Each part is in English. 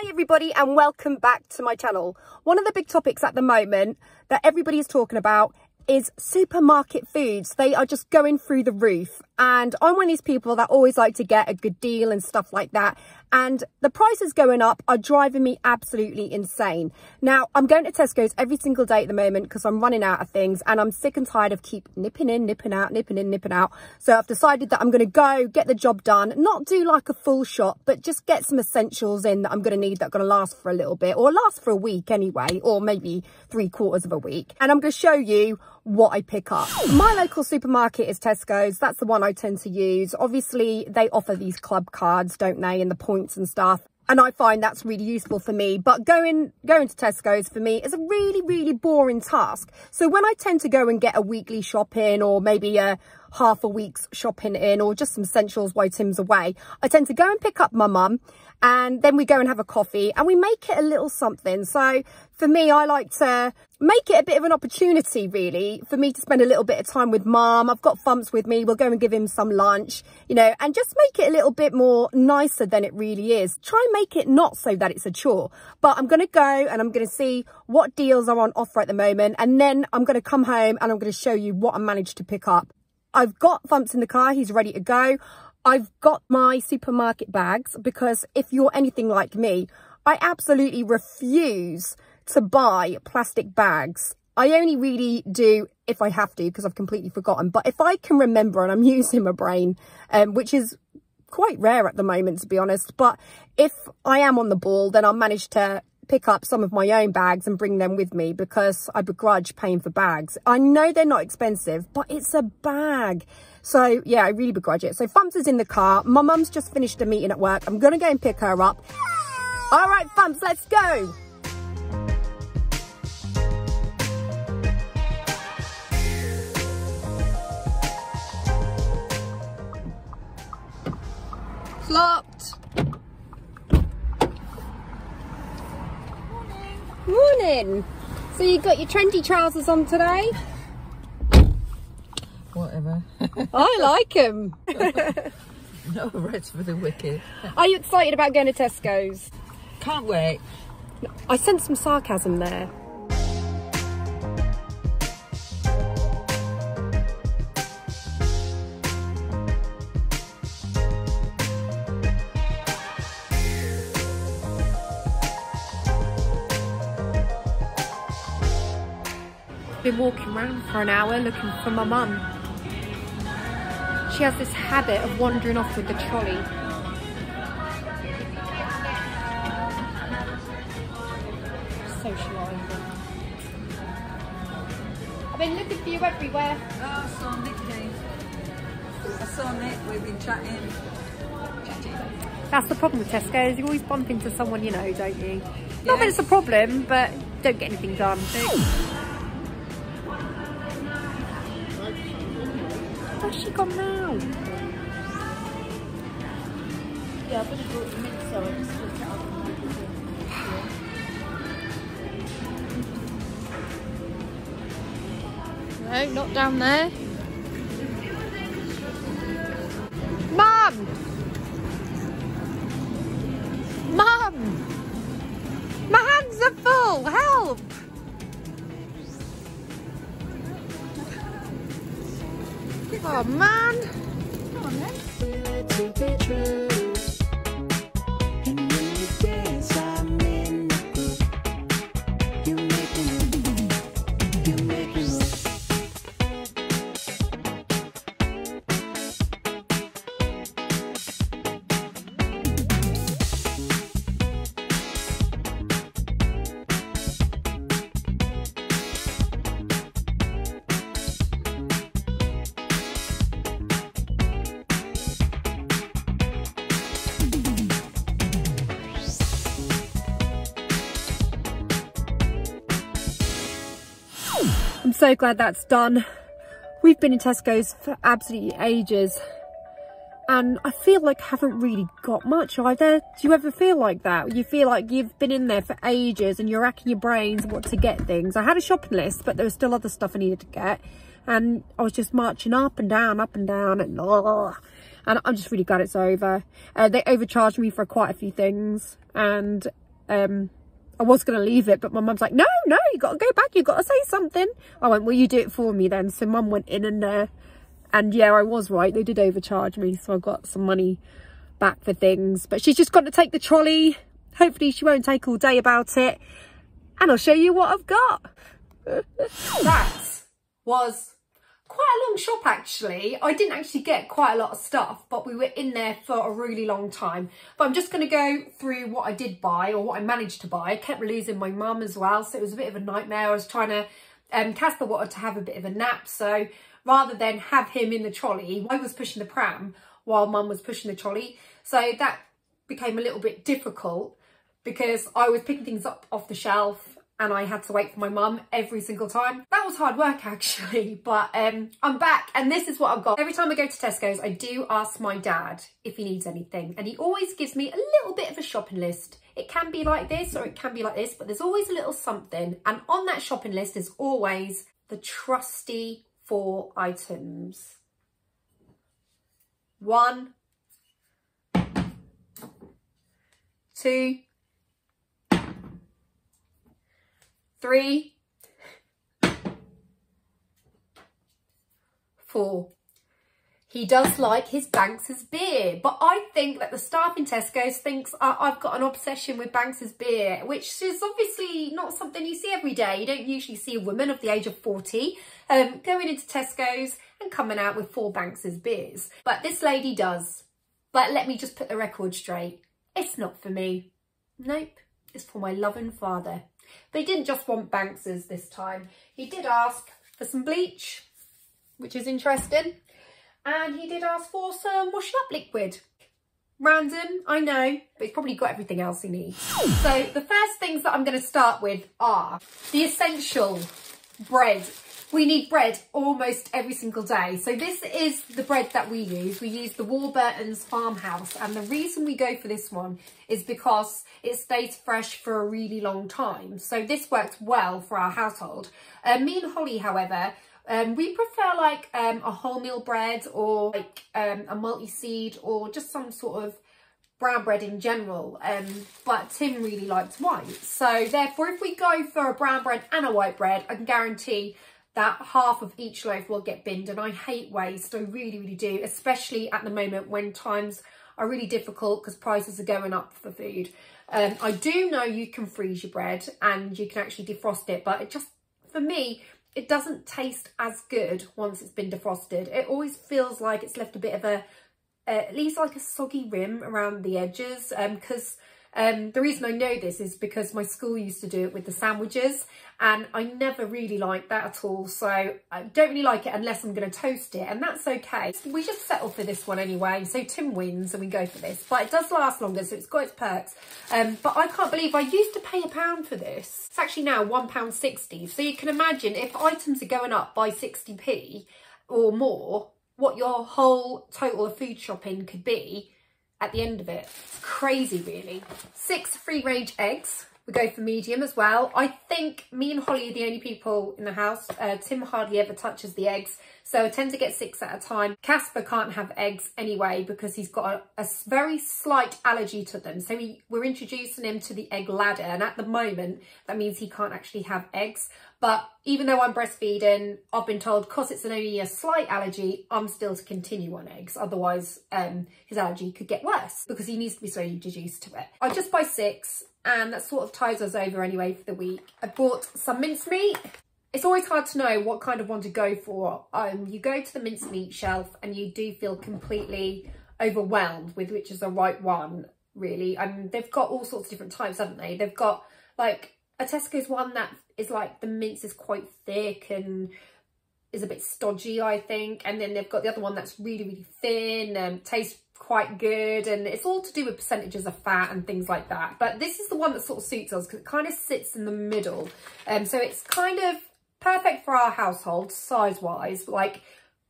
Hi everybody and welcome back to my channel. One of the big topics at the moment that everybody is talking about is supermarket foods. They are just going through the roof, and I'm one of these people that always like to get a good deal and stuff like that, and the prices going up are driving me absolutely insane. Now I'm going to Tesco's every single day at the moment because I'm running out of things and I'm sick and tired of keep nipping in, nipping out, nipping in, nipping out. So I've decided that I'm going to go get the job done, not do like a full shop, but just get some essentials in that I'm going to need, that are going to last for a little bit, or last for a week anyway, or maybe 3/4 of a week. And I'm going to show you what I pick up. My local supermarket is Tesco's. That's the one I tend to use. Obviously they offer these club cards, don't they, and the points and stuff, and I find that's really useful for me. But going to Tesco's for me is a really boring task. So when I tend to go and get a weekly shopping, or maybe a half a week's shopping in, or just some essentials while Tim's away, I tend to go and pick up my mum, and then we go and have a coffee and we make it a little something. So for me, I like to make it a bit of an opportunity really for me to spend a little bit of time with mum. I've got Fumps with me, we'll go and give him some lunch, you know, and just make it a little bit more nicer than it really is. Try and make it not so that it's a chore. But I'm going to go and I'm going to see what deals are on offer at the moment, and then I'm going to come home and I'm going to show you what I managed to pick up. I've got Fumps in the car, he's ready to go. I've got my supermarket bags because if you're anything like me, I absolutely refuse to buy plastic bags. I only really do if I have to, because I've completely forgotten. But if I can remember, and I'm using my brain, which is quite rare at the moment, to be honest, but if I am on the ball, then I'll manage to pick up some of my own bags and bring them with me, because I begrudge paying for bags. I know they're not expensive, but it's a bag. So yeah, I really begrudge it. So Fumps is in the car. My mum's just finished a meeting at work. I'm going to go and pick her up. All right, Fumps, let's go. It's locked. Morning. So you got your trendy trousers on today? Whatever. I like them. No rest for the wicked. Are you excited about going to Tesco's? Can't wait. I sense some sarcasm there. Been walking around for an hour looking for my mum. She has this habit of wandering off with the trolley. Socialising. I've been looking for you everywhere. Oh, I saw Nick. I saw Nick, we've been chatting. That's the problem with Tesco's, you always bump into someone you know, don't you? Yes. Not that it's a problem, but don't get anything done. Where's she gone now? Yeah, I've only brought them in, so I just looked it up and No, not down there. Mum! Mum! My hands are full! Help! Oh man! Come on then. I'm so glad that's done. We've been in Tesco's for absolutely ages, and I feel like I haven't really got much either. Do you ever feel like that? You feel like you've been in there for ages and you're racking your brains what to get things. I had a shopping list, but there was still other stuff I needed to get, and I was just marching up and down, and I'm just really glad it's over. They overcharged me for quite a few things, and I was going to leave it, but my mum's like, no, you got to go back. You got to say something. I went, well, you do it for me then. So mum went in and yeah, I was right. They did overcharge me. So I got some money back for things, but she's just got to take the trolley. Hopefully she won't take all day about it. And I'll show you what I've got. That was quite a long shop actually. I didn't actually get quite a lot of stuff, but we were in there for a really long time. But I'm just going to go through what I did buy, or what I managed to buy. I kept losing my mum as well, so it was a bit of a nightmare. I was trying to, Casper wanted to have a bit of a nap, so rather than have him in the trolley, I was pushing the pram while mum was pushing the trolley. So that became a little bit difficult because I was picking things up off the shelf and I had to wait for my mum every single time. That was hard work actually, but I'm back and this is what I've got. Every time I go to Tesco's, I do ask my dad if he needs anything, and he always gives me a little bit of a shopping list. It can be like this or it can be like this, but there's always a little something. And on that shopping list is always the trusty 4 items. 1, 2, 3, 4. He does like his Banks's beer, but I think that the staff in Tesco's thinks I've got an obsession with Banks's beer, which is obviously not something you see every day. You don't usually see a woman of the age of 40 going into Tesco's and coming out with 4 Banks's beers. But this lady does. But let me just put the record straight. It's not for me. Nope, it's for my loving father. But he didn't just want Banks's this time. He did ask for some bleach, which is interesting. And he did ask for some washing up liquid. Random, I know, but he's probably got everything else he needs. So the first things that I'm going to start with are the essential bread. We need bread almost every single day. So this is the bread that we use. We use the Warburton's Farmhouse. And the reason we go for this one is because it stays fresh for a really long time. So this works well for our household. Me and Holly, however, we prefer like a wholemeal bread, or like a multi-seed, or just some sort of brown bread in general. But Tim really likes white. So therefore, if we go for a brown bread and a white bread, I can guarantee that half of each loaf will get binned. And I hate waste, I really, really do, especially at the moment when times are really difficult because prices are going up for food. I do know you can freeze your bread and you can actually defrost it, but it just, for me, it doesn't taste as good once it's been defrosted. It always feels like it's left a bit of a, at least like a soggy rim around the edges, because the reason I know this is because my school used to do it with the sandwiches, and I never really liked that at all. So I don't really like it unless I'm going to toast it, and that's okay. We just settle for this one anyway. So Tim wins and we go for this, but it does last longer, so it's got its perks. But I can't believe I used to pay £1 for this. It's actually now £1.60. So you can imagine if items are going up by 60p or more, what your whole total of food shopping could be at the end of it. It's crazy, really. 6 free-range eggs. We go for medium as well. I think me and Holly are the only people in the house. Tim hardly ever touches the eggs, so I tend to get 6 at a time. Casper can't have eggs anyway because he's got a very slight allergy to them. So we're introducing him to the egg ladder, and at the moment, that means he can't actually have eggs. But even though I'm breastfeeding, I've been told because it's only a slight allergy, I'm still to continue on eggs. Otherwise, his allergy could get worse because he needs to be slowly introduced to it. I just buy 6, and that sort of ties us over anyway for the week. I bought some mincemeat. It's always hard to know what kind of one to go for. You go to the mincemeat shelf and you do feel completely overwhelmed with which is the right one, really. They've got all sorts of different types, haven't they? They've got like a Tesco's one that is like the mince is quite thick and is a bit stodgy, I think. And then they've got the other one that's really, really thin and tastes quite good, and it's all to do with percentages of fat and things like that. But this is the one that sort of suits us because it kind of sits in the middle, so it's kind of perfect for our household size wise. Like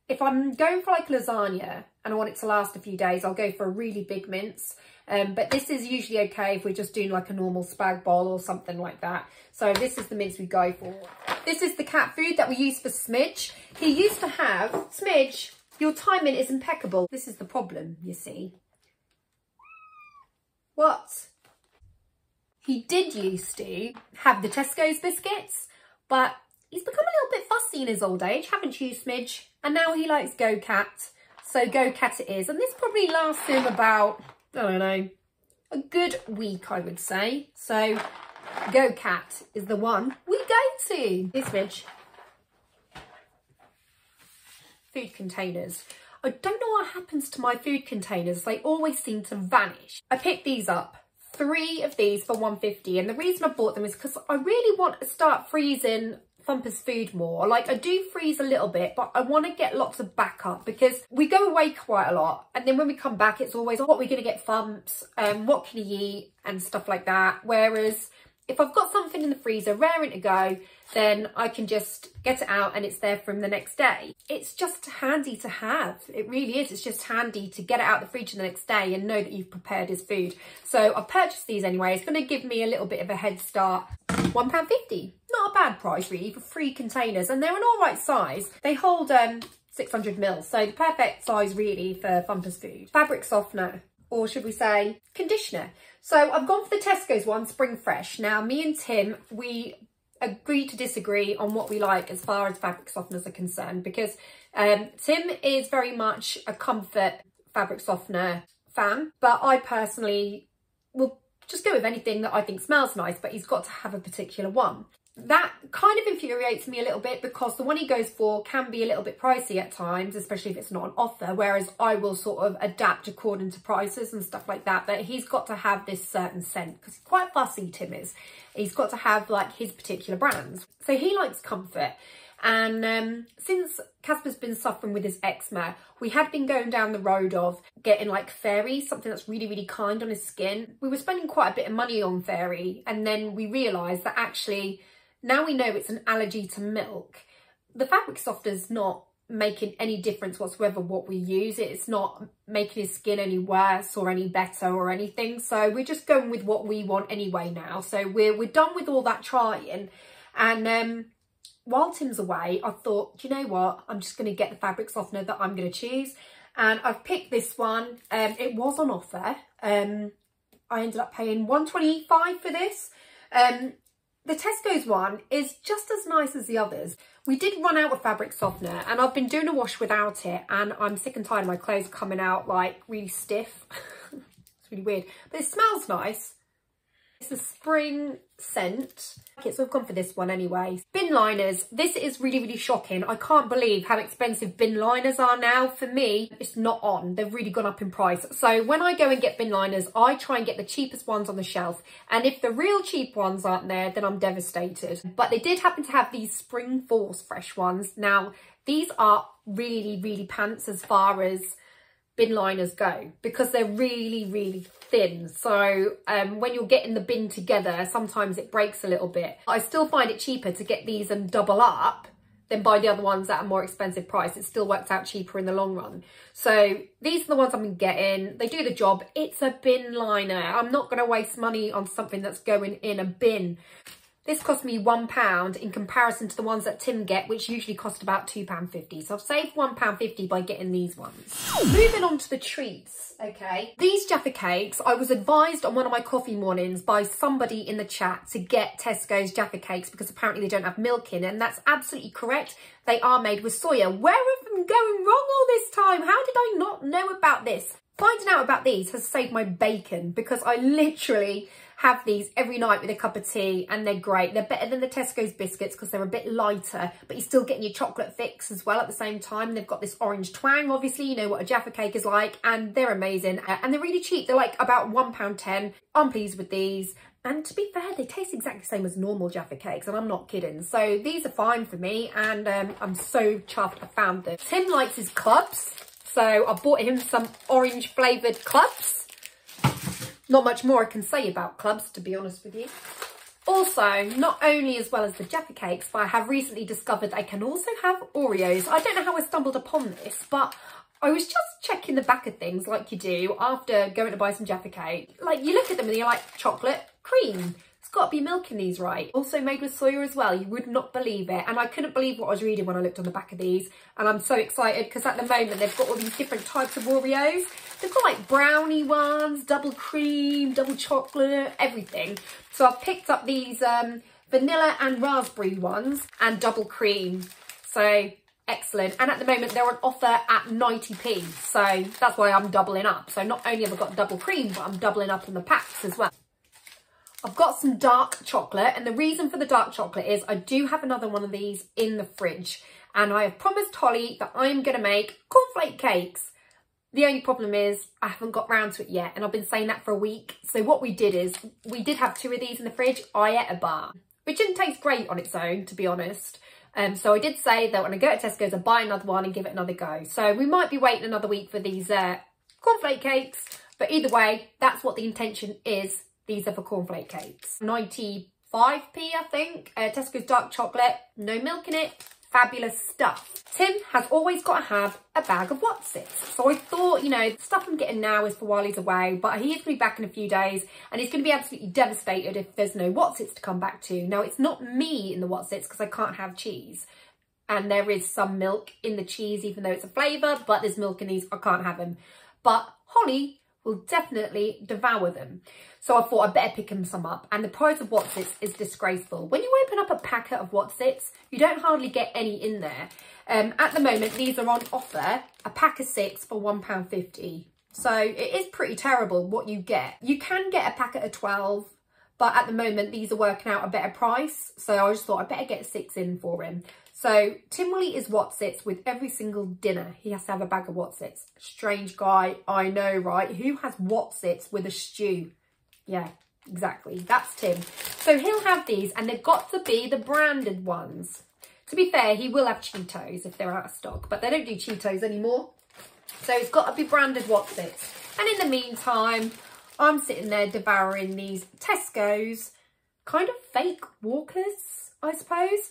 if I'm going for like lasagna and I want it to last a few days, I'll go for a really big mince, but this is usually okay if we're just doing like a normal spag bol or something like that. So this is the mince we go for. This is the cat food that we use for Smidge. He used to have, Smidge, your timing is impeccable. This is the problem, you see. What? He did used to have the Tesco's biscuits, but he's become a little bit fussy in his old age, haven't you, Smidge? And now he likes Go Cat. So Go Cat it is. And this probably lasts him about, I don't know, a good week, I would say. So Go Cat is the one we go to. This Smidge. Food containers. I don't know what happens to my food containers. They always seem to vanish. I picked these up. 3 of these for £1.50, and the reason I bought them is because I really want to start freezing Thumpers food more. Like, I do freeze a little bit, but I want to get lots of backup because we go away quite a lot, and then when we come back it's always what we're going to get Thumps, what can you eat and stuff like that. Whereas if I've got something in the freezer raring to go, then I can just get it out and it's there from the next day. It's just handy to have. It really is. It's just handy to get it out of the fridge the next day and know that you've prepared his food. So I purchased these anyway. It's going to give me a little bit of a head start. £1.50. Not a bad price really for 3 containers, and they're an all right size. They hold 600ml, so the perfect size really for Thumpers food. Fabric softener, or should we say conditioner. So I've gone for the Tesco's one, Spring Fresh. Now me and Tim, we agree to disagree on what we like as far as fabric softeners are concerned, because Tim is very much a comfort fabric softener fan, but I personally will just go with anything that I think smells nice, but he's got to have a particular one. That kind of infuriates me a little bit because the one he goes for can be a little bit pricey at times, especially if it's not on offer, whereas I will sort of adapt according to prices and stuff like that. But he's got to have this certain scent because he's quite fussy, Tim is. He's got to have like his particular brands. So he likes comfort. And since Casper's been suffering with his eczema, we had been going down the road of getting like Fairy, something that's really, really kind on his skin. We were spending quite a bit of money on Fairy, and then we realised that actually, now we know it's an allergy to milk. The fabric softener's not making any difference whatsoever what we use. It's not making his skin any worse or any better or anything. So we're just going with what we want anyway now. So we're done with all that trying. And while Tim's away, I thought, do you know what? I'm just going to get the fabric softener that I'm going to choose. And I've picked this one. It was on offer. I ended up paying £1.25 for this. The Tesco's one is just as nice as the others. We did run out of fabric softener, and I've been doing a wash without it, and I'm sick and tired of my clothes coming out like really stiff. It's really weird, but it smells nice. It's a spring scent. Okay, so I've gone for this one anyway. Bin liners. This is really, really shocking. I can't believe how expensive bin liners are now. For me, it's not on. They've really gone up in price. So when I go and get bin liners, I try and get the cheapest ones on the shelf. And if the real cheap ones aren't there, then I'm devastated. But they did happen to have these Spring Force fresh ones. Now, these are really, really pants as far as bin liners go, because they're really, really thin. So when you're getting the bin together, sometimes it breaks a little bit. I still find it cheaper to get these and double up than buy the other ones at a more expensive price. It still works out cheaper in the long run. So these are the ones I'm getting. They do the job. It's a bin liner. I'm not going to waste money on something that's going in a bin. This cost me £1 in comparison to the ones that Tim get, which usually cost about £2.50. So I've saved £1.50 by getting these ones. Moving on to the treats, okay? These Jaffa cakes, I was advised on one of my coffee mornings by somebody in the chat to get Tesco's Jaffa cakes because apparently they don't have milk in it, and that's absolutely correct. They are made with soya. Where have I been going wrong all this time? How did I not know about this? Finding out about these has saved my bacon, because I literally have these every night with a cup of tea, and they're great. They're better than the Tesco's biscuits because they're a bit lighter, but you're still getting your chocolate fix as well at the same time. They've got this orange twang, obviously, you know what a Jaffa cake is like, and they're amazing. And they're really cheap. They're like about £1.10. I'm pleased with these. And to be fair, they taste exactly the same as normal Jaffa cakes, and I'm not kidding. So these are fine for me, and I'm so chuffed I found them. Tim likes his clubs, so I bought him some orange flavoured clubs. Not much more I can say about clubs, to be honest with you. Also, not only as well as the Jaffa cakes, but I have recently discovered I can also have Oreos. I don't know how I stumbled upon this, but I was just checking the back of things like you do after going to buy some Jaffa cake. Like, you look at them and you're like, chocolate, cream. It's got to be milk in these, right? Also made with soya as well. You would not believe it. And I couldn't believe what I was reading when I looked on the back of these. And I'm so excited because at the moment they've got all these different types of Oreos. They've got like brownie ones, double cream, double chocolate, everything. So I've picked up these vanilla and raspberry ones and double cream. So excellent. And at the moment they're on offer at 90p. So that's why I'm doubling up. So not only have I got double cream, but I'm doubling up on the packs as well. I've got some dark chocolate, and the reason for the dark chocolate is I do have another one of these in the fridge, and I have promised Holly that I'm going to make cornflake cakes. The only problem is I haven't got round to it yet, and I've been saying that for a week. So what we did is we did have 2 of these in the fridge. I ate a bar, which didn't taste great on its own, to be honest. So I did say that when I go to Tesco's, I'll buy another one and give it another go. So we might be waiting another week for these cornflake cakes, but either way, that's what the intention is. These are for cornflake cakes. 95p, I think. Tesco's dark chocolate, no milk in it. Fabulous stuff. Tim has always got to have a bag of What's-Its. So I thought, you know, the stuff I'm getting now is for while he's away, but he is going to be back in a few days and he's going to be absolutely devastated if there's no What's-Its to come back to. Now, it's not me in the What's-Its because I can't have cheese. And there is some milk in the cheese, even though it's a flavour, but there's milk in these, I can't have them. But Holly will definitely devour them. So I thought I'd better pick him some up. And the price of What's-Its is disgraceful. When you open up a packet of What's-Its, you don't hardly get any in there. At the moment, these are on offer, a pack of 6 for £1.50. So it is pretty terrible what you get. You can get a packet of 12, but at the moment, these are working out a better price. So I just thought I'd better get 6 in for him. So Tim will eat his What's-Its with every single dinner. He has to have a bag of What's-Its. Strange guy, I know, right? Who has What's-Its with a stew? Yeah, exactly. That's Tim. So he'll have these, and they've got to be the branded ones. To be fair, he will have Cheetos if they're out of stock, but they don't do Cheetos anymore. So it's got to be branded What's-Its. And in the meantime, I'm sitting there devouring these Tesco's kind of fake Walkers, I suppose.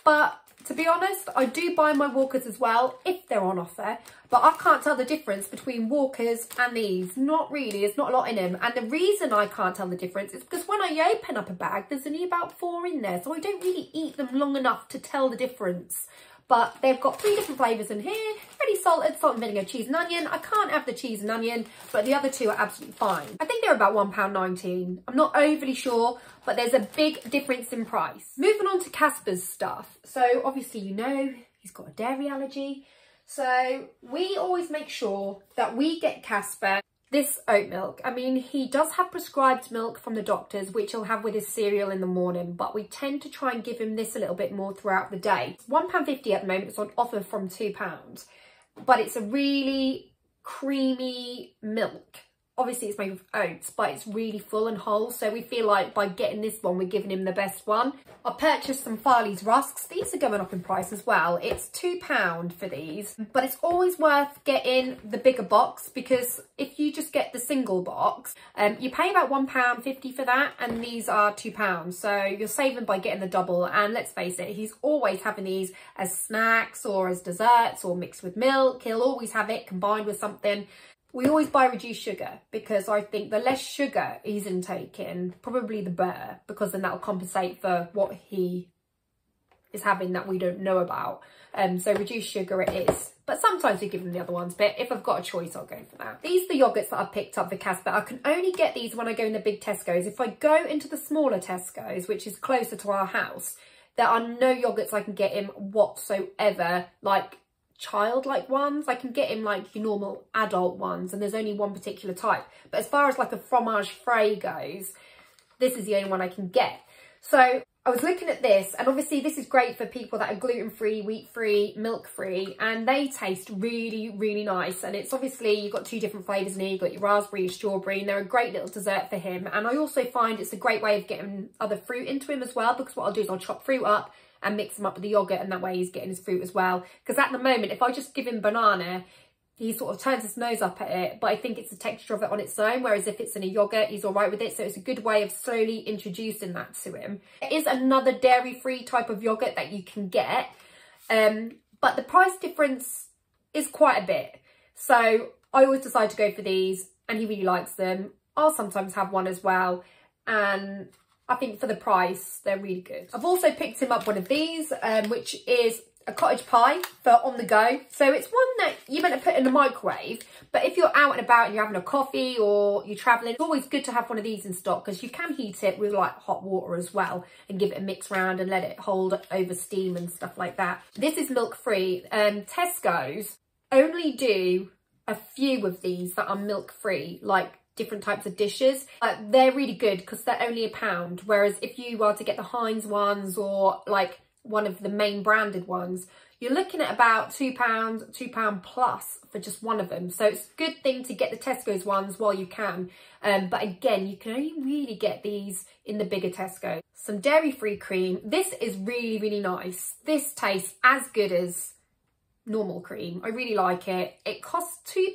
But to be honest, I do buy my Walkers as well if they're on offer. But I can't tell the difference between Walkers and these. Not really. There's not a lot in them. And the reason I can't tell the difference is because when I open up a bag, there's only about 4 in there. So I don't really eat them long enough to tell the difference. But they've got 3 different flavours in here. Ready salted, salt and vinegar, cheese and onion. I can't have the cheese and onion, but the other 2 are absolutely fine. I think they're about £1.19. I'm not overly sure, but there's a big difference in price. Moving on to Casper's stuff. So obviously, you know, he's got a dairy allergy. So we always make sure that we get Casper this oat milk. I mean, he does have prescribed milk from the doctors, which he'll have with his cereal in the morning, but we tend to try and give him this a little bit more throughout the day. It's £1.50 at the moment. It's on offer from £2, but it's a really creamy milk. Obviously, it's made with oats, but it's really full and whole. So we feel like by getting this one, we're giving him the best one. I purchased some Farley's rusks. These are going up in price as well. It's £2 for these, but it's always worth getting the bigger box because if you just get the single box, you pay about £1.50 for that, and these are £2. So you're saving by getting the double. And let's face it, he's always having these as snacks or as desserts or mixed with milk. He'll always have it combined with something. We always buy reduced sugar because I think the less sugar he's intaking, probably the better, because then that'll compensate for what he is having that we don't know about. So reduced sugar it is. But sometimes we give him the other ones, but if I've got a choice, I'll go for that. These are the yogurts that I've picked up for Casper. I can only get these when I go in the big Tesco's. If I go into the smaller Tesco's, which is closer to our house, there are no yogurts I can get him whatsoever, like childlike ones. I can get him like your normal adult ones, and there's only one particular type. But as far as like a fromage frais goes, this is the only one I can get. So I was looking at this, and obviously this is great for people that are gluten-free, wheat-free, milk-free, and they taste really, really nice. And it's obviously, you've got 2 different flavours in here. You've got your raspberry, your strawberry, and they're a great little dessert for him. And I also find it's a great way of getting other fruit into him as well, because what I'll do is I'll chop fruit up and mix them up with the yogurt, and that way he's getting his fruit as well. Because at the moment, if I just give him banana, he sort of turns his nose up at it, but I think it's the texture of it on its own, whereas if it's in a yogurt, he's all right with it. So it's a good way of slowly introducing that to him. It is another dairy-free type of yogurt that you can get, but the price difference is quite a bit. So I always decide to go for these, and he really likes them. I'll sometimes have one as well, and I think for the price, they're really good. I've also picked him up one of these, which is a cottage pie for on the go. So it's one that you're meant to put in the microwave, but if you're out and about and you're having a coffee or you're traveling, it's always good to have one of these in stock because you can heat it with like hot water as well and give it a mix round and let it hold over steam and stuff like that. This is milk free. Tesco's only do a few of these that are milk free, like different types of dishes. They're really good because they're only £1, whereas if you are to get the Heinz ones or like one of the main branded ones, you're looking at about £2 plus for just one of them. So it's a good thing to get the Tesco's ones while you can. But again, you can only really get these in the bigger Tesco. Some dairy-free cream. This is really, really nice. This tastes as good as normal cream. I really like it. It costs £2,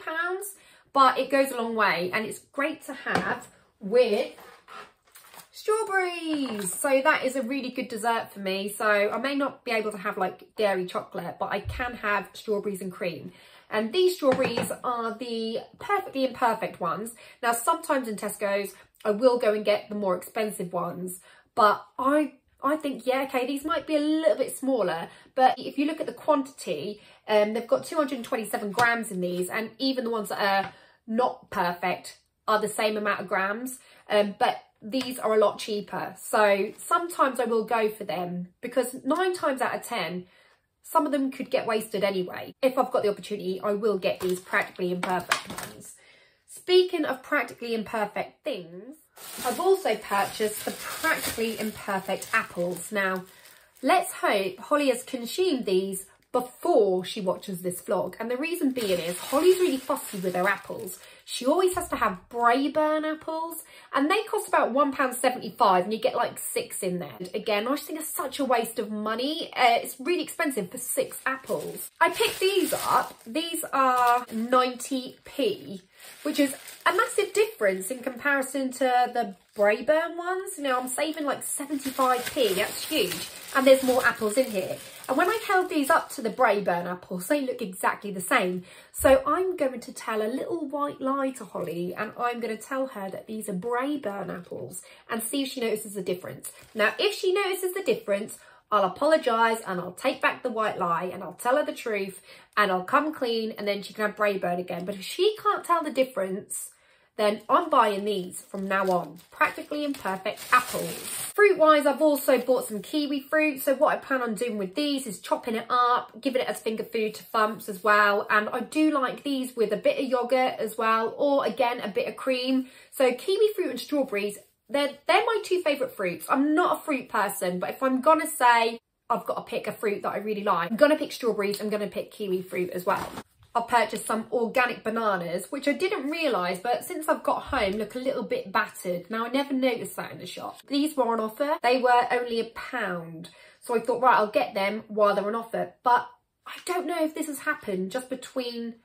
but it goes a long way and it's great to have with strawberries. So that is a really good dessert for me. So I may not be able to have like dairy chocolate, but I can have strawberries and cream. And these strawberries are the perfectly imperfect ones. Now, sometimes in Tesco's, I will go and get the more expensive ones, but I think, yeah, okay, these might be a little bit smaller, but if you look at the quantity, they've got 227 grams in these, and even the ones that are not perfect are the same amount of grams, but these are a lot cheaper. So sometimes I will go for them because 9 times out of 10, some of them could get wasted anyway. If I've got the opportunity, I will get these practically imperfect ones. Speaking of practically imperfect things, I've also purchased the practically imperfect apples. Now, let's hope Holly has consumed these before she watches this vlog. And the reason being is Holly's really fussy with her apples. She always has to have Braeburn apples, and they cost about £1.75 and you get like 6 in there. Again, I just think it's such a waste of money. It's really expensive for 6 apples. I picked these up. These are 90p, which is a massive difference in comparison to the Braeburn ones. You know, I'm saving like 75p, that's huge. And there's more apples in here. And when I held these up to the Braeburn apples, they look exactly the same. So I'm going to tell a little white lie to Holly, and I'm going to tell her that these are Braeburn apples and see if she notices the difference. Now, if she notices the difference, I'll apologise and I'll take back the white lie and I'll tell her the truth and I'll come clean and then she can have Braeburn again. But if she can't tell the difference, then I'm buying these from now on. Practically imperfect apples. Fruit-wise, I've also bought some kiwi fruit. So what I plan on doing with these is chopping it up, giving it as finger food to Thumps as well. And I do like these with a bit of yoghurt as well, or again, a bit of cream. So kiwi fruit and strawberries, they're my 2 favourite fruits. I'm not a fruit person, but if I'm gonna say I've got to pick a fruit that I really like, I'm gonna pick strawberries, I'm gonna pick kiwi fruit as well. I've purchased some organic bananas, which I didn't realise, but since I've got home, look a little bit battered. Now, I never noticed that in the shop. These were on offer. They were only £1. So I thought, right, I'll get them while they're on offer. But I don't know if this has happened just between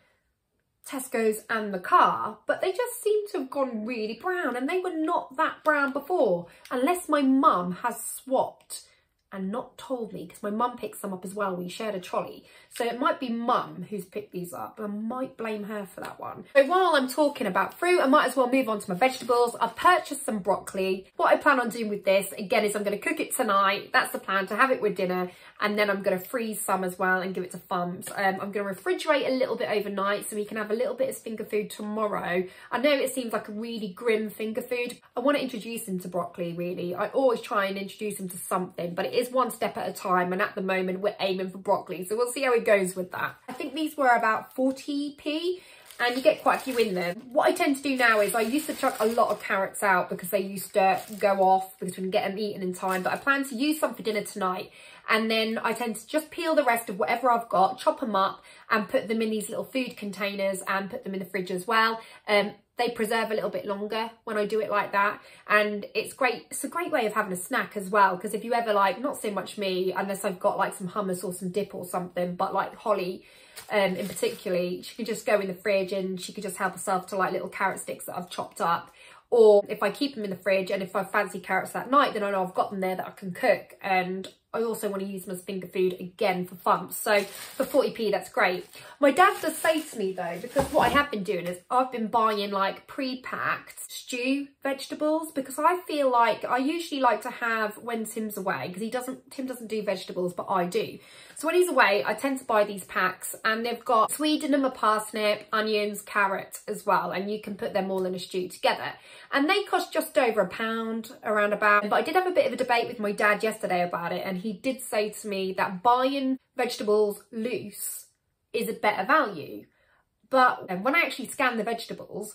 Tesco's and the car, but they just seem to have gone really brown, and they were not that brown before, unless my mum has swapped and not told me, because my mum picked some up as well. We shared a trolley. So it might be mum who's picked these up. I might blame her for that one. So while I'm talking about fruit, I might as well move on to my vegetables. I've purchased some broccoli. What I plan on doing with this, again, is I'm going to cook it tonight. That's the plan, to have it with dinner. And then I'm going to freeze some as well and give it to Thumps. I'm going to refrigerate a little bit overnight so we can have a little bit as finger food tomorrow. I know it seems like a really grim finger food. I want to introduce him to broccoli, really. I always try and introduce him to something, but it is one step at a time. And at the moment, we're aiming for broccoli. So we'll see how it goes with that. I think these were about 40p. And you get quite a few in there. What I tend to do now is I used to chuck a lot of carrots out because they used to go off because we can get them eaten in time. But I plan to use some for dinner tonight. And then I tend to just peel the rest of whatever I've got, chop them up and put them in these little food containers and put them in the fridge as well. They preserve a little bit longer when I do it like that. And it's great. It's a great way of having a snack as well. Because if you ever like, not so much me, unless I've got like some hummus or some dip or something, but like Holly, in particularly, she could just go in the fridge and she could just help herself to like little carrot sticks that I've chopped up. Or if I keep them in the fridge and if I fancy carrots that night, then I know I've got them there that I can cook. And I also want to use them as finger food again for fun. So for 40p, that's great. My dad does say to me though, because what I have been doing is I've been buying like pre-packed stew vegetables, because I feel like I usually like to have, when Tim's away, because Tim doesn't do vegetables, but I do. So when he's away, I tend to buy these packs, and they've got sweet and parsnip, onions, carrot as well, and you can put them all in a stew together. And they cost just over £1 around about. But I did have a bit of a debate with my dad yesterday about it, and he did say to me that buying vegetables loose is a better value. But when I actually scan the vegetables,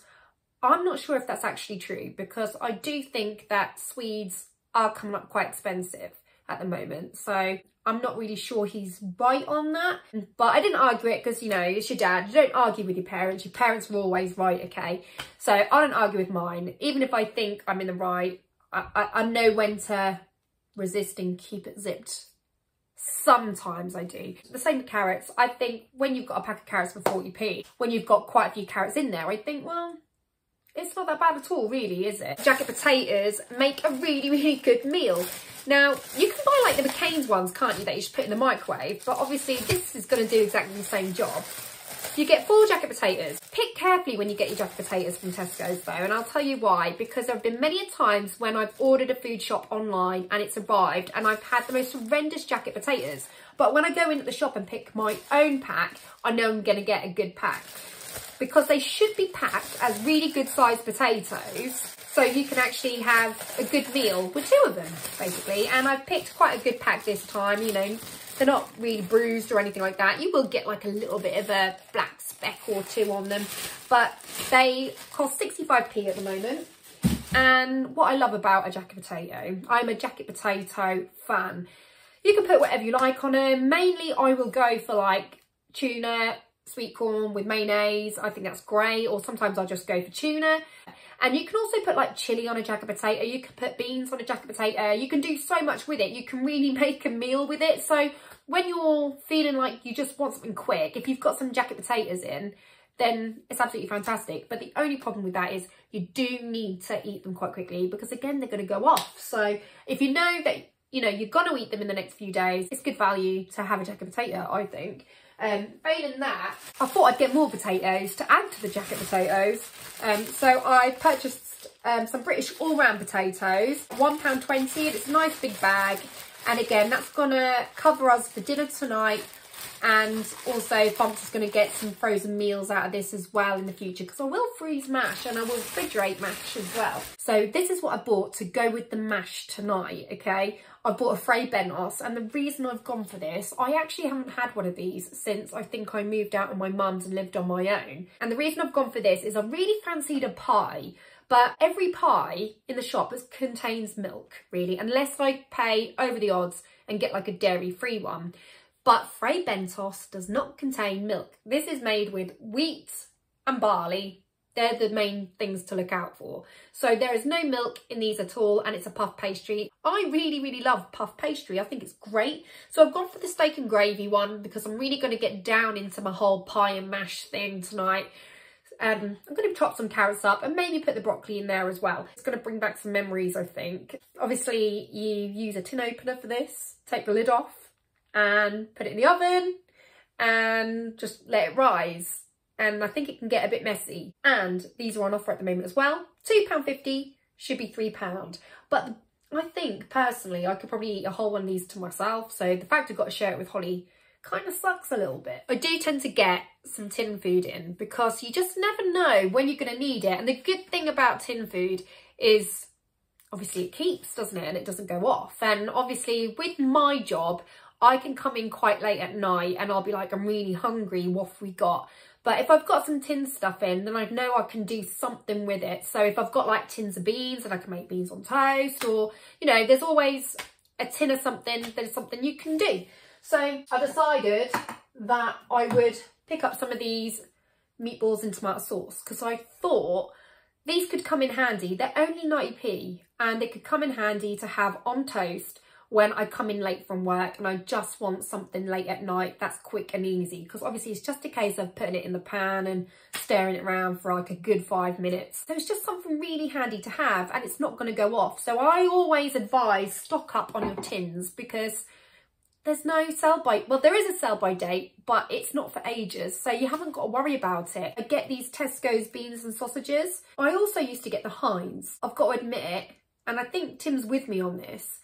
I'm not sure if that's actually true, because I do think that Swedes are coming up quite expensive at the moment. So I'm not really sure he's right on that. But I didn't argue it because, you know, it's your dad. You don't argue with your parents. Your parents are always right, okay? So I don't argue with mine. Even if I think I'm in the right, I know when to resist and keep it zipped. Sometimes I do. The same with carrots. I think when you've got a pack of carrots for 40p, when you've got quite a few carrots in there, I think, well, it's not that bad at all, really, is it? Jacket potatoes make a really, really good meal. Now, you can buy like the McCain's ones, can't you, that you just put in the microwave, but obviously this is going to do exactly the same job. You get 4 jacket potatoes. Pick carefully when you get your jacket potatoes from Tesco's though, and I'll tell you why. Because there have been many times when I've ordered a food shop online and it's arrived and I've had the most horrendous jacket potatoes. But when I go into the shop and pick my own pack, I know I'm going to get a good pack. Because they should be packed as really good sized potatoes, so you can actually have a good meal with 2 of them, basically. And I've picked quite a good pack this time, you know. They're not really bruised or anything like that. You will get like a little bit of a black speck or 2 on them, but they cost 65p at the moment. And what I love about a jacket potato, I'm a jacket potato fan. You can put whatever you like on them. Mainly I will go for like tuna, sweet corn with mayonnaise. I think that's great. Or sometimes I'll just go for tuna. And you can also put like chili on a jacket potato. You can put beans on a jacket potato. You can do so much with it. You can really make a meal with it. So when you're feeling like you just want something quick, if you've got some jacket potatoes in, then it's absolutely fantastic. But the only problem with that is you do need to eat them quite quickly, because again, they're going to go off. So if you know that, you know, you're going to eat them in the next few days, it's good value to have a jacket potato, I think. Failing that, I thought I'd get more potatoes to add to the jacket potatoes. So I purchased some British all-round potatoes, £1.20. It's a nice big bag. And again, that's going to cover us for dinner tonight. And also Fomp's is going to get some frozen meals out of this as well in the future, because I will freeze mash and I will refrigerate mash as well. So this is what I bought to go with the mash tonight, okay? I bought a Fray Bentos, and the reason I've gone for this, I actually haven't had one of these since I think I moved out of my mum's and lived on my own. And the reason I've gone for this is I really fancied a pie, but every pie in the shop contains milk, really, unless I pay over the odds and get like a dairy-free one. But Fray Bentos does not contain milk. This is made with wheat and barley. They're the main things to look out for. So there is no milk in these at all, and it's a puff pastry. I really, really love puff pastry. I think it's great. So I've gone for the steak and gravy one, because I'm really going to get down into my whole pie and mash thing tonight. I'm going to chop some carrots up and maybe put the broccoli in there as well. It's going to bring back some memories, I think. Obviously, you use a tin opener for this. Take the lid off and put it in the oven and just let it rise. And I think it can get a bit messy. And these are on offer at the moment as well. £2.50, should be £3. But I think personally I could probably eat a whole one of these to myself. So the fact I've got to share it with Holly kind of sucks a little bit. I do tend to get some tin food in, because you just never know when you're going to need it. And the good thing about tin food is obviously it keeps, doesn't it? And it doesn't go off. And obviously with my job, I can come in quite late at night and I'll be like, I'm really hungry, what have we got? But if I've got some tin stuff in, then I know I can do something with it. So if I've got like tins of beans, then I can make beans on toast, or, you know, there's always a tin of something that is something you can do. So I decided that I would pick up some of these meatballs and tomato sauce, because I thought these could come in handy. They're only 90p, and they could come in handy to have on toast when I come in late from work and I just want something late at night that's quick and easy, because obviously it's just a case of putting it in the pan and stirring it around for like a good 5 minutes. So it's just something really handy to have, and it's not going to go off. So I always advise stock up on your tins, because there's no sell by, well, there is a sell by date, but it's not for ages, so you haven't got to worry about it. I get these Tesco's beans and sausages. I also used to get the Heinz. I've got to admit it, and I think Tim's with me on this.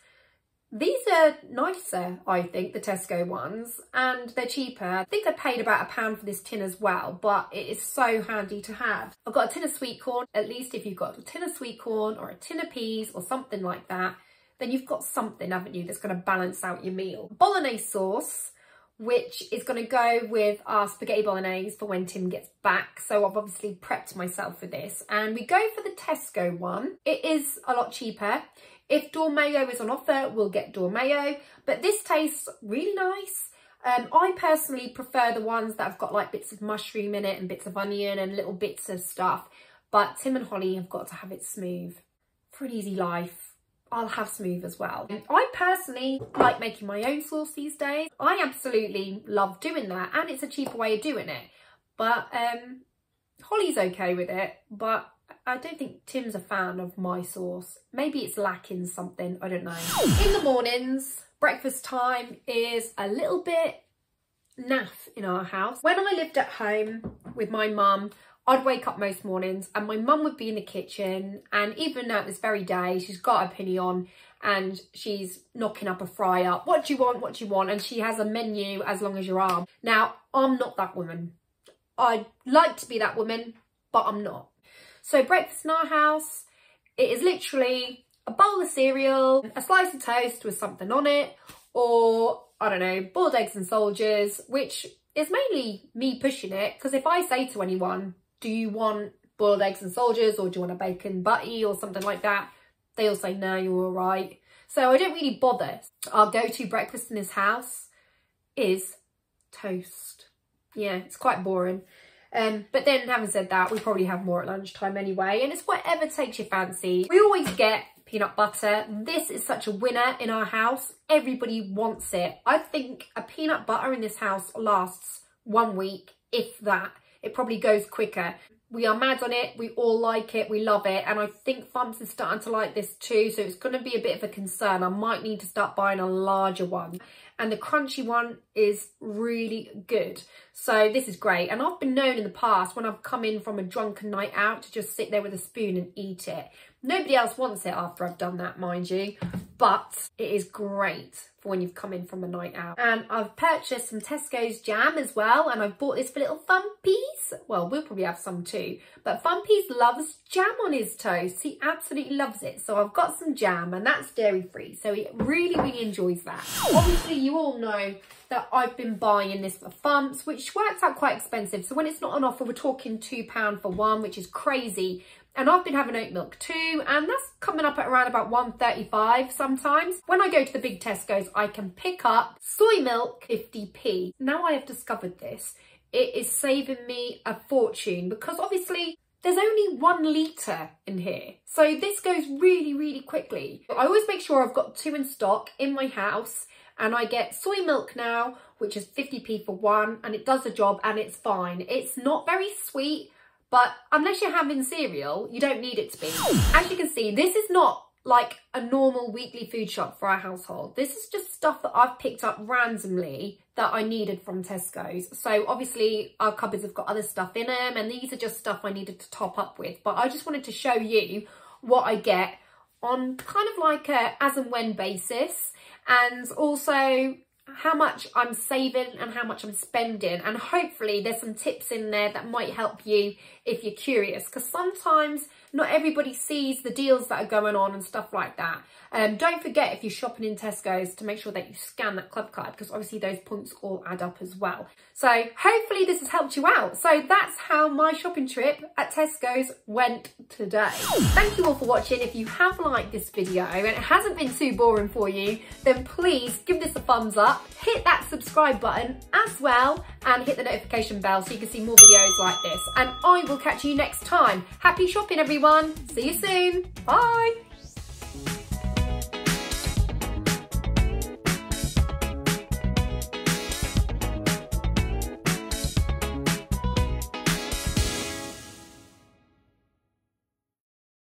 These are nicer, I think, the Tesco ones, and they're cheaper. I think I paid about £1 for this tin as well, but it is so handy to have. I've got a tin of sweet corn. At least if you've got a tin of sweet corn or a tin of peas or something like that, then you've got something, haven't you, that's going to balance out your meal. Bolognese sauce, which is going to go with our spaghetti bolognese for when Tim gets back. So I've obviously prepped myself for this. And we go for the Tesco one. It is a lot cheaper. If Dawn Mayo is on offer, we'll get Dawn Mayo. But this tastes really nice. I personally prefer the ones that have got like bits of mushroom in it and bits of onion and little bits of stuff. But Tim and Holly have got to have it smooth. For an easy life, I'll have smooth as well. I personally like making my own sauce these days. I absolutely love doing that, and it's a cheaper way of doing it. But Holly's okay with it, but I don't think Tim's a fan of my sauce. Maybe it's lacking something, I don't know. In the mornings, breakfast time is a little bit naff in our house. When I lived at home with my mum, I'd wake up most mornings and my mum would be in the kitchen, and even at this very day, she's got her pinny on and she's knocking up a fry up. What do you want? What do you want? And she has a menu as long as your arm. Now, I'm not that woman. I'd like to be that woman, but I'm not. So breakfast in our house, it is literally a bowl of cereal, a slice of toast with something on it, or, I don't know, boiled eggs and soldiers, which is mainly me pushing it, because if I say to anyone, do you want boiled eggs and soldiers, or do you want a bacon butty or something like that, they all say, no, you're all right. So I don't really bother. Our go-to breakfast in this house is toast. Yeah, it's quite boring. But then having said that, we probably have more at lunchtime anyway, and it's whatever takes your fancy. We always get peanut butter. This is such a winner in our house. Everybody wants it. I think a peanut butter in this house lasts 1 week, if that. It probably goes quicker. We are mad on it. We all like it. We love it. And I think Fumps is starting to like this too. So it's going to be a bit of a concern. I might need to start buying a larger one. And the crunchy one is really good. So this is great. And I've been known in the past when I've come in from a drunken night out to just sit there with a spoon and eat it. Nobody else wants it after I've done that, mind you. But it is great for when you've come in from a night out. And I've purchased some Tesco's jam as well. And I've bought this for little Fumpies. Well, we'll probably have some too. But Fumpies loves jam on his toast. He absolutely loves it. So I've got some jam, and that's dairy free. So he really, really enjoys that. Obviously, you all know that I've been buying this for Fumps, which works out quite expensive. So when it's not on offer, we're talking £2 for one, which is crazy. And I've been having oat milk too, and that's coming up at around about £1.35 sometimes. When I go to the big Tesco's, I can pick up soy milk 50p. Now I have discovered this. It is saving me a fortune, because obviously there's only 1 litre in here. So this goes really, really quickly. I always make sure I've got 2 in stock in my house, and I get soy milk now, which is 50p for 1, and it does the job and it's fine. It's not very sweet, but unless you're having cereal, you don't need it to be. As you can see, this is not like a normal weekly food shop for our household. This is just stuff that I've picked up randomly that I needed from Tesco's. So obviously our cupboards have got other stuff in them, and these are just stuff I needed to top up with. But I just wanted to show you what I get on kind of like a as and when basis, and also how much I'm saving and how much I'm spending. And hopefully there's some tips in there that might help you if you're curious, because sometimes not everybody sees the deals that are going on and stuff like that. Don't forget, if you're shopping in Tesco's, to make sure that you scan that club card, because obviously those points all add up as well. So hopefully this has helped you out. So that's how my shopping trip at Tesco's went today. Thank you all for watching. If you have liked this video and it hasn't been too boring for you, then please give this a thumbs up, hit that subscribe button as well, and hit the notification bell so you can see more videos like this. And I will catch you next time. Happy shopping, everyone. See you soon. Bye.